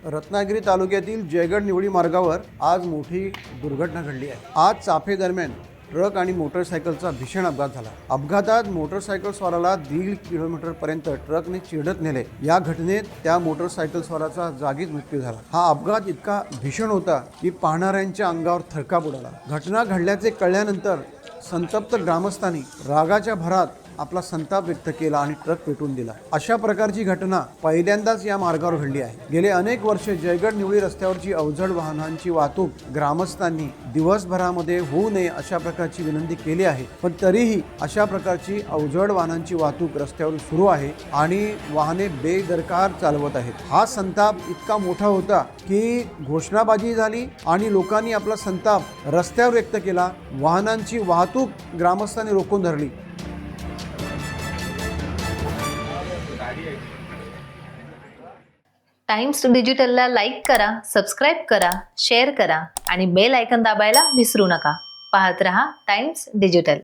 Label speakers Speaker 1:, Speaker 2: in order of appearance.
Speaker 1: रत्नागिरी तालुक्यातील जयगड निवडी मार्गावर आज मोठी दुर्घटना घडली आहे। आज चाफे दरम्यान ट्रक आणि मोटरसायकलचा भीषण अपघात झाला। अपघातात मोटरसायकल स्वाराला 1.5 किलोमीटर पर्यंत ट्रकने चिरडत नेले। या घटनेत त्या मोटरसायकल स्वाराचा जागीच मृत्यू झाला। हा अपघात इतका भीषण होता की पाहणाऱ्यांच्या अंगावर थरकाप उडाला। घटना घडल्याचे कळल्यानंतर संतप्त ग्रामस्थांनी रागाच्या भरात आपला संताप व्यक्त केला आणि ट्रक पेटवून दिला। अशा प्रकारची घटना पहिल्यांदाच या मार्गावर घडली आहे। गेले अनेक वर्षे जयगड निवडी रस्त्यावरची अवजड वाहनांची वाहतूक ग्रामस्थांनी दिवसभरामध्ये होऊ नये अशा प्रकारची विनंती केली आहे, पण तरीही अशा प्रकारची अवजड वाहनांची वाहतूक रस्त्यावर सुरू आहे आणि वाहने बेदरकार चालवत आहेत। हा संताप इतका मोठा होता की घोषणाबाजी झाली आणि लोकांनी आपला संताप रस्त्यावर व्यक्त केला। वाहनांची वाहतूक ग्रामस्थांनी रोखून धरली।
Speaker 2: टाइम्स डिजिटलला लाईक करा, सबस्क्राईब करा, शेअर करा आणि बेल आयकॉन दाबायला विसरू नका। पाहत रहा टाइम्स डिजिटल।